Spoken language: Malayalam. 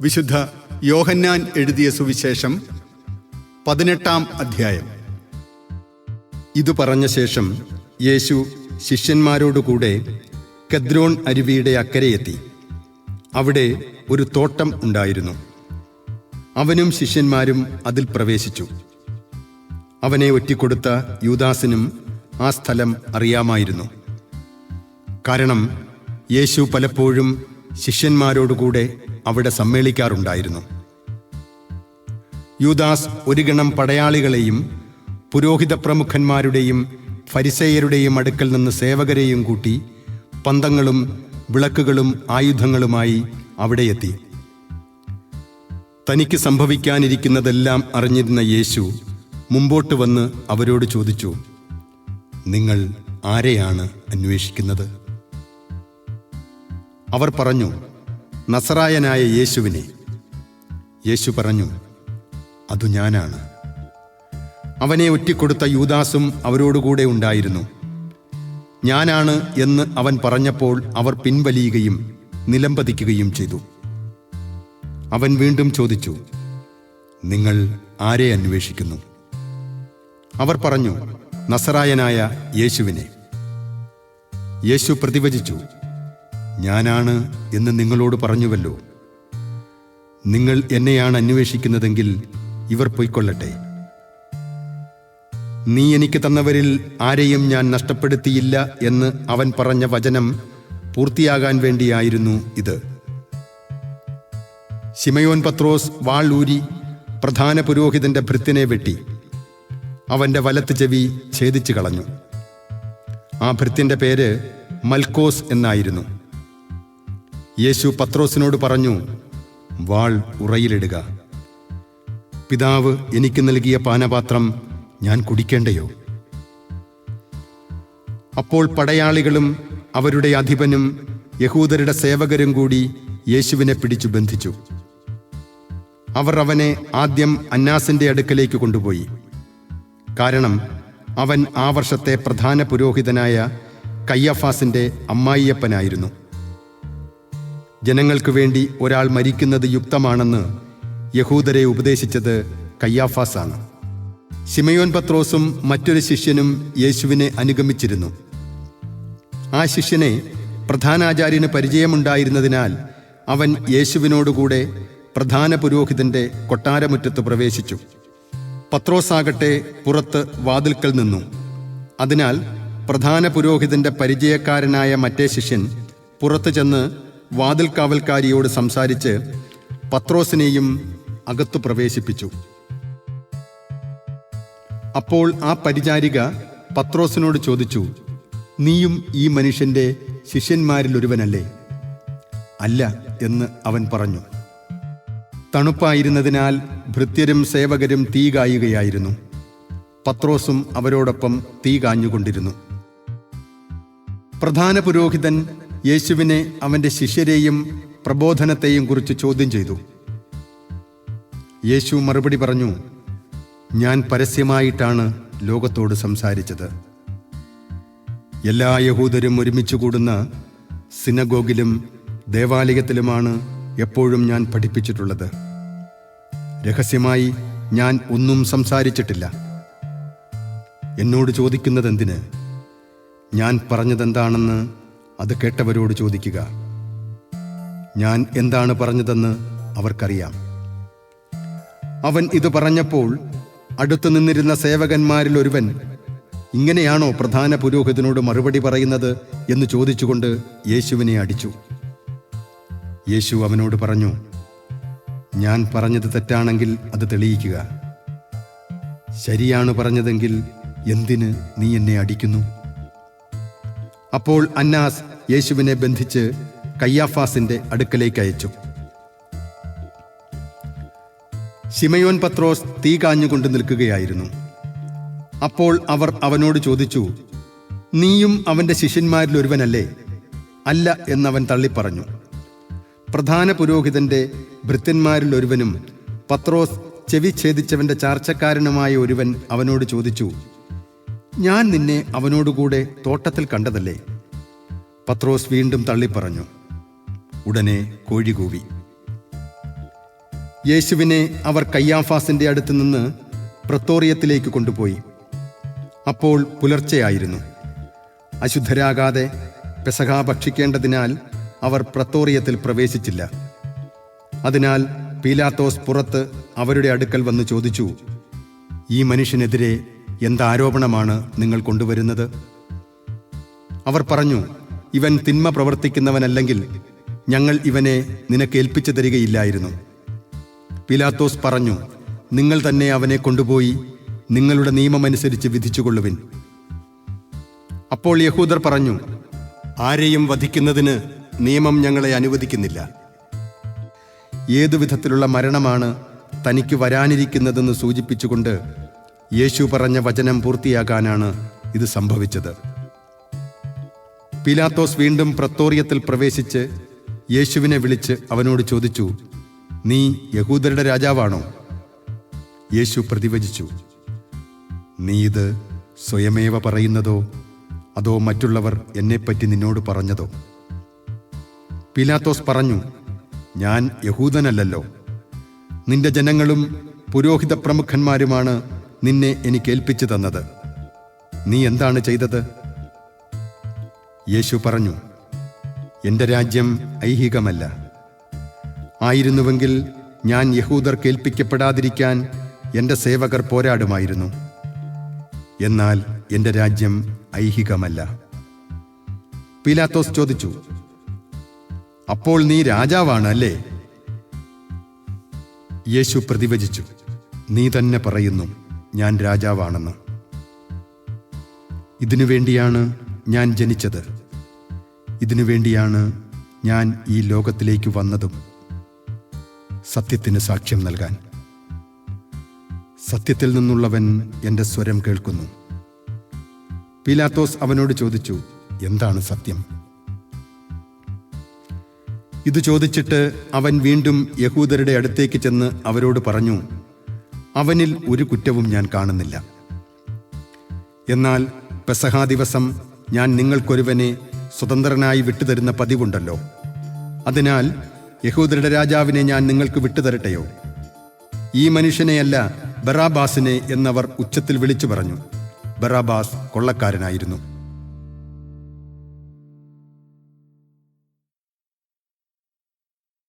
വിശുദ്ധ യോഹന്നാൻ എഴുതിയ സുവിശേഷം 18-ാം അധ്യായം. ഇതു പറഞ്ഞ ശേഷം യേശു ശിഷ്യന്മാരോടുകൂടെ കെദ്രോൻ അരുവിയുടെ അക്കരെയെത്തി. അവിടെ ഒരു തോട്ടം ഉണ്ടായിരുന്നു. അവനും ശിഷ്യന്മാരും അതിൽ പ്രവേശിച്ചു. അവനെ ഒറ്റിക്കൊടുത്ത യൂദാസിനും ആ സ്ഥലം അറിയാമായിരുന്നു. കാരണം യേശു പലപ്പോഴും ശിഷ്യന്മാരോടുകൂടെ അവിടെ സമ്മേളിക്കാറുണ്ടായിരുന്നു. യൂദാസ് ഒരു ഗണം പടയാളികളെയും പുരോഹിത പ്രമുഖന്മാരുടെയും ഫരിസേയരുടെയും അടുക്കൽ നിന്ന് സേവകരെയും കൂട്ടി പന്തങ്ങളും വിളക്കുകളും ആയുധങ്ങളുമായി അവിടെയെത്തി. തനിക്ക് സംഭവിക്കാനിരിക്കുന്നതെല്ലാം അറിഞ്ഞിരുന്ന യേശു മുമ്പോട്ട് വന്ന് അവരോട് ചോദിച്ചു, നിങ്ങൾ ആരെയാണ് അന്വേഷിക്കുന്നത്? അവർ പറഞ്ഞു, നസറായനായ യേശുവിനെ. യേശു പറഞ്ഞു, അതു ഞാനാണ്. അവനെ ഒറ്റിക്കൊടുത്ത യൂദാസും അവരോടുകൂടെ ഉണ്ടായിരുന്നു. ഞാനാണ് എന്ന് അവൻ പറഞ്ഞപ്പോൾ അവർ പിൻവലിയുകയും നിലംപതിക്കുകയും ചെയ്തു. അവൻ വീണ്ടും ചോദിച്ചു, നിങ്ങൾ ആരെ അന്വേഷിക്കുന്നു? അവർ പറഞ്ഞു, നസറായനായ യേശുവിനെ. യേശു പ്രതിവചിച്ചു, ഞാനാണ് എന്ന് നിങ്ങളോട് പറഞ്ഞുവല്ലോ. നിങ്ങൾ എന്നെയാണ് അന്വേഷിക്കുന്നതെങ്കിൽ ഇവർ പൊയ്ക്കൊള്ളട്ടെ. നീ എനിക്ക് തന്നവരിൽ ആരെയും ഞാൻ നഷ്ടപ്പെടുത്തിയില്ല എന്ന് അവൻ പറഞ്ഞ വചനം പൂർത്തിയാകാൻ വേണ്ടിയായിരുന്നു ഇത്. ശിമയോൻ പത്രോസ് വാൾ ഊരി പ്രധാന പുരോഹിതന്റെ ഭൃത്യനെ വെട്ടി അവന്റെ വലത്ത് ചെവി ഛേദിച്ചു കളഞ്ഞു. ആ ഭൃത്യന്റെ പേര് മൽക്കോസ് എന്നായിരുന്നു. യേശു പത്രോസിനോട് പറഞ്ഞു, വാൾ ഉറയിലിടുക. പിതാവ് എനിക്ക് നൽകിയ പാനപാത്രം ഞാൻ കുടിക്കേണ്ടയോ? അപ്പോൾ പടയാളികളും അവരുടെ അധിപനും യഹൂദരുടെ സേവകരും കൂടി യേശുവിനെ പിടിച്ചു ബന്ധിച്ചു. അവർ അവനെ ആദ്യം അന്നാസിന്റെ അടുക്കലേക്ക് കൊണ്ടുപോയി. കാരണം അവൻ ആ വർഷത്തെ പ്രധാന പുരോഹിതനായ കയ്യഫാസിന്റെ അമ്മായിയപ്പനായിരുന്നു. ജനങ്ങൾക്ക് വേണ്ടി ഒരാൾ മരിക്കുന്നത് യുക്തമാണെന്ന് യഹൂദരെ ഉപദേശിച്ചത് കയ്യാഫാസാണ്. ശിമയോൻ പത്രോസും മറ്റൊരു ശിഷ്യനും യേശുവിനെ അനുഗമിച്ചിരുന്നു. ആ ശിഷ്യനെ പ്രധാനാചാര്യന് പരിചയമുണ്ടായിരുന്നതിനാൽ അവൻ യേശുവിനോടുകൂടെ പ്രധാന പുരോഹിതന്റെ കൊട്ടാരമുറ്റത്ത് പ്രവേശിച്ചു. പത്രോസാകട്ടെ പുറത്ത് വാതിൽക്കൽ നിന്നു. അതിനാൽ പ്രധാന പുരോഹിതന്റെ പരിചയക്കാരനായ മറ്റേ ശിഷ്യൻ പുറത്തു ചെന്ന് വാതിൽ കാവൽക്കാരിയോട് സംസാരിച്ച് പത്രോസിനെയും അകത്തു പ്രവേശിപ്പിച്ചു. അപ്പോൾ ആ പരിചാരിക പത്രോസിനോട് ചോദിച്ചു, നീയും ഈ മനുഷ്യന്റെ ശിഷ്യന്മാരിൽ ഒരുവനല്ലേ? അല്ല എന്ന് അവൻ പറഞ്ഞു. തണുപ്പായിരുന്നതിനാൽ ഭൃത്യരും സേവകരും തീ കായുകയായിരുന്നു. പത്രോസും അവരോടൊപ്പം തീ കാഞ്ഞുകൊണ്ടിരുന്നു. പ്രധാന പുരോഹിതൻ യേശുവിനെ അവന്റെ ശിഷ്യരെയും പ്രബോധനത്തെയും കുറിച്ച് ചോദ്യം ചെയ്തു. യേശു മറുപടി പറഞ്ഞു, ഞാൻ പരസ്യമായിട്ടാണ് ലോകത്തോട് സംസാരിച്ചത്. എല്ലാ യഹൂദരും ഒരുമിച്ച് കൂടുന്ന സിനഗോഗിലും ദേവാലയത്തിലുമാണ് എപ്പോഴും ഞാൻ പഠിപ്പിച്ചിട്ടുള്ളത്. രഹസ്യമായി ഞാൻ ഒന്നും സംസാരിച്ചിട്ടില്ല. എന്നോട് ചോദിക്കുന്നതെന്തിന്? ഞാൻ പറഞ്ഞതെന്താണെന്ന് അത് കേട്ടവരോട് ചോദിക്കുക. ഞാൻ എന്താണ് പറഞ്ഞതെന്ന് അവർക്കറിയാം. അവൻ ഇത് പറഞ്ഞപ്പോൾ അടുത്തു നിന്നിരുന്ന സേവകന്മാരിൽ ഒരുവൻ, ഇങ്ങനെയാണോ പ്രധാന പുരോഹിതനോട് മറുപടി പറയുന്നത് എന്ന് ചോദിച്ചുകൊണ്ട് യേശുവിനെ അടിച്ചു. യേശു അവനോട് പറഞ്ഞു, ഞാൻ പറഞ്ഞത് തെറ്റാണെങ്കിൽ അത് തെളിയിക്കുക. ശരിയാണ് പറഞ്ഞതെങ്കിൽ എന്തിന് നീ എന്നെ അടിക്കുന്നു? അപ്പോൾ അന്നാസ് യേശുവിനെ ബന്ധിച്ച് കയ്യാഫാസിന്റെ അടുക്കലേക്ക് അയച്ചു. ശിമയോൻ പത്രോസ് തീ കാഞ്ഞുകൊണ്ട് നിൽക്കുകയായിരുന്നു. അപ്പോൾ അവർ അവനോട് ചോദിച്ചു, നീയും അവന്റെ ശിഷ്യന്മാരിൽ ഒരുവനല്ലേ? അല്ല എന്നവൻ തള്ളിപ്പറഞ്ഞു. പ്രധാന പുരോഹിതന്റെ ഭൃത്യന്മാരിൽ ഒരുവനും പത്രോസ് ചെവി ഛേദിച്ചവന്റെ ചാർച്ചക്കാരനുമായ ഒരുവൻ അവനോട് ചോദിച്ചു, ഞാൻ നിന്നെ അവനോടുകൂടെ തോട്ടത്തിൽ കണ്ടതല്ലേ? പത്രോസ് വീണ്ടും തള്ളിപ്പറഞ്ഞു. ഉടനെ കോഴി കൂവി. യേശുവിനെ അവർ കയ്യാഫാസിന്റെ അടുത്ത് നിന്ന് പ്രത്തോറിയത്തിലേക്ക് കൊണ്ടുപോയി. അപ്പോൾ പുലർച്ചെയായിരുന്നു. അശുദ്ധരാകാതെ പെസഹ ഭക്ഷിക്കേണ്ടതിനാൽ അവർ പ്രത്തോറിയത്തിൽ പ്രവേശിച്ചില്ല. അതിനാൽ പീലാത്തോസ് പുറത്ത് അവരുടെ അടുക്കൽ വന്ന് ചോദിച്ചു, ഈ മനുഷ്യനെതിരെ എന്താരോപണമാണ് നിങ്ങൾ കൊണ്ടുവരുന്നത്? അവർ പറഞ്ഞു, ഇവൻ തിന്മ പ്രവർത്തിക്കുന്നവനല്ലെങ്കിൽ ഞങ്ങൾ ഇവനെ നിനക്ക് ഏൽപ്പിച്ചു തരികയില്ലായിരുന്നു. പീലാത്തോസ് പറഞ്ഞു, നിങ്ങൾ തന്നെ അവനെ കൊണ്ടുപോയി നിങ്ങളുടെ നിയമമനുസരിച്ച് വിധിച്ചുകൊള്ളുവിൻ. അപ്പോൾ യഹൂദർ പറഞ്ഞു, ആരെയും വധിക്കുന്നതിന് നിയമം ഞങ്ങളെ അനുവദിക്കുന്നില്ല. ഏതു വിധത്തിലുള്ള മരണമാണ് തനിക്ക് വരാനിരിക്കുന്നതെന്ന് സൂചിപ്പിച്ചുകൊണ്ട് യേശു പറഞ്ഞ വചനം പൂർത്തിയാക്കാനാണ് ഇത് സംഭവിച്ചത്. പീലാത്തോസ് വീണ്ടും പ്രത്തോറിയത്തിൽ പ്രവേശിച്ച് യേശുവിനെ വിളിച്ച് അവനോട് ചോദിച്ചു, നീ യഹൂദരുടെ രാജാവാണോ? യേശു പ്രതിവചിച്ചു, നീ ഇത് സ്വയമേവ പറയുന്നതോ അതോ മറ്റുള്ളവർ എന്നെപ്പറ്റി നിന്നോട് പറഞ്ഞതോ? പീലാത്തോസ് പറഞ്ഞു, ഞാൻ യഹൂദനല്ലല്ലോ. നിന്റെ ജനങ്ങളും പുരോഹിത പ്രമുഖന്മാരുമാണ് നിന്നെ എനിക്ക് ഏൽപ്പിച്ചു തന്നത്. നീ എന്താണ് ചെയ്തത്? യേശു പറഞ്ഞു, എൻ്റെ രാജ്യം ഐഹികമല്ല. ആയിരുന്നുവെങ്കിൽ ഞാൻ യഹൂദർക്ക് ഏൽപ്പിക്കപ്പെടാതിരിക്കാൻ എൻ്റെ സേവകർ പോരാടുമായിരുന്നു. എന്നാൽ എൻ്റെ രാജ്യം ഐഹികമല്ല. പീലാത്തോസ് ചോദിച്ചു, അപ്പോൾ നീ രാജാവാണ് അല്ലേ? യേശു പ്രതിവചിച്ചു, നീ തന്നെ പറയുന്നു ഞാൻ രാജാവാണെന്ന്. ഇതിനുവേണ്ടിയാണ് ഞാൻ ജനിച്ചത്. ഇതിനുവേണ്ടിയാണ് ഞാൻ ഈ ലോകത്തിലേക്ക് വന്നതും, സത്യത്തിന് സാക്ഷ്യം നൽകാൻ. സത്യത്തിൽ നിന്നുള്ളവൻ എൻ്റെ സ്വരം കേൾക്കുന്നു. പീലാത്തോസ് അവനോട് ചോദിച്ചു, എന്താണ് സത്യം? ഇത് ചോദിച്ചിട്ട് അവൻ വീണ്ടും യഹൂദരുടെ അടുത്തേക്ക് ചെന്ന് അവരോട് പറഞ്ഞു, അവനിൽ ഒരു കുറ്റവും ഞാൻ കാണുന്നില്ല. എന്നാൽ പെസഹാ ദിവസം ഞാൻ നിങ്ങൾക്കൊരുവനെ സ്വതന്ത്രനായി വിട്ടുതരുന്ന പതിവുണ്ടല്ലോ. അതിനാൽ യഹൂദരുടെ രാജാവിനെ ഞാൻ നിങ്ങൾക്ക് വിട്ടുതരട്ടെയോ? ഈ മനുഷ്യനെയല്ല, ബറാബാസിനെ എന്നവർ ഉച്ചത്തിൽ വിളിച്ചു പറഞ്ഞു. ബറാബാസ് കൊള്ളക്കാരനായിരുന്നു.